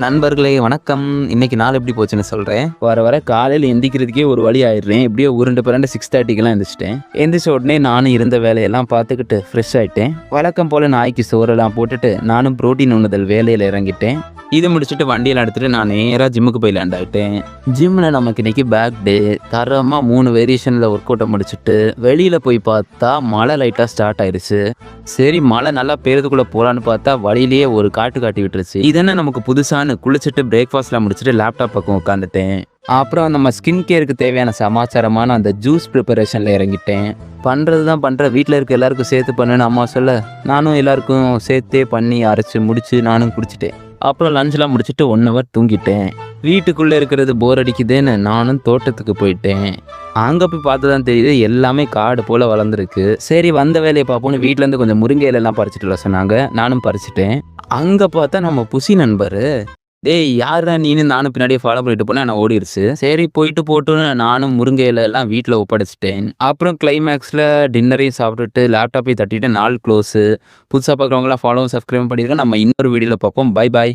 நண்பர்களே வணக்கம். இன்னைக்கு நாள் எப்படி போச்சுன்னு சொல்கிறேன். வர காலையில் எந்திக்கிறதுக்கே ஒரு வழி ஆயிடுறேன். எப்படியோ உருண்டு பிறண்டு 6:30க்கெல்லாம் எந்திரிச்சிட்டேன். எந்திரிச்ச உடனே நானும் இருந்த வேலையெல்லாம் பார்த்துக்கிட்டு ஃப்ரெஷ் ஆகிட்டேன். வழக்கம் போல் நாய்க்கு சோறெல்லாம் போட்டுட்டு நானும் ப்ரோட்டீன் உண்ணுதல் வேலையில் இறங்கிட்டேன். இது முடிச்சுட்டு வண்டியில் எடுத்துகிட்டு நான் நேராக ஜிம்முக்கு போய் லேண்ட் ஆகிட்டேன். ஜிம்மில் நமக்கு இன்றைக்கி பேக் டே. தரமாக 3 வேரியேஷனில் ஒர்க் அவுட்டை முடிச்சுட்டு வெளியில் போய் பார்த்தா மழை லைட்டாக ஸ்டார்ட் ஆயிடுச்சு. சரி மழை நல்லா பெய்யறதுக்குள்ளே போகலான்னு பார்த்தா வழியிலேயே ஒரு காட்டி விட்டுருச்சு. இதென்ன நமக்கு புதுசான்னு குளிச்சுட்டு பிரேக்ஃபாஸ்ட்லாம் முடிச்சுட்டு லேப்டாப் பக்கம் உட்காந்துட்டேன். அப்புறம் நம்ம ஸ்கின் கேருக்கு தேவையான சமாச்சாரமான அந்த ஜூஸ் ப்ரிப்பரேஷனில் இறங்கிட்டேன். பண்ணுறது தான் பண்ணுற, வீட்டில் இருக்க எல்லாருக்கும் சேர்த்து பண்ணுன்னு அம்மா சொல்ல நானும் எல்லாருக்கும் சேர்த்தே பண்ணி அரைச்சி முடித்து நானும் குடிச்சிட்டேன். அப்புறம் லஞ்செலாம் முடிச்சுட்டு 1 ஹவர் தூங்கிட்டேன். வீட்டுக்குள்ளே இருக்கிறது போர் அடிக்குதுன்னு நானும் தோட்டத்துக்கு போயிட்டேன். அங்கே போய் பார்த்து தான் தெரியுது எல்லாமே காடு போல் வளர்ந்துருக்கு. சரி வந்த வேலையை பார்ப்போன்னு வீட்டிலேருந்து கொஞ்சம் முருங்கை இலையெல்லாம் பறிச்சுட்டு வர சொன்னாங்க. நானும் பறிச்சிட்டேன். அங்கே பார்த்தா நம்ம புசி நண்பர், டேய் யாரா நீனு, நானும் பின்னாடியே ஃபாலோ பண்ணிட்டு போனேன். நான் ஓடிடுச்சு. சரி போயிட்டு போட்டுன்னு நானும் முருங்கை இலையெல்லாம் வீட்டில் ஒப்படைச்சிட்டேன். அப்புறம் கிளைமேக்ஸில் டின்னரையும் சாப்பிட்டுட்டு லேப்டாப்பையும் தட்டிட்டு நாள் க்ளோஸு. புதுசாக பார்க்குறவங்களாம் ஃபாலோவும் சப்ஸ்கிரைப் பண்ணியிருக்கேன். நம்ம இன்னொரு வீடியோவில் பார்ப்போம். Bye bye.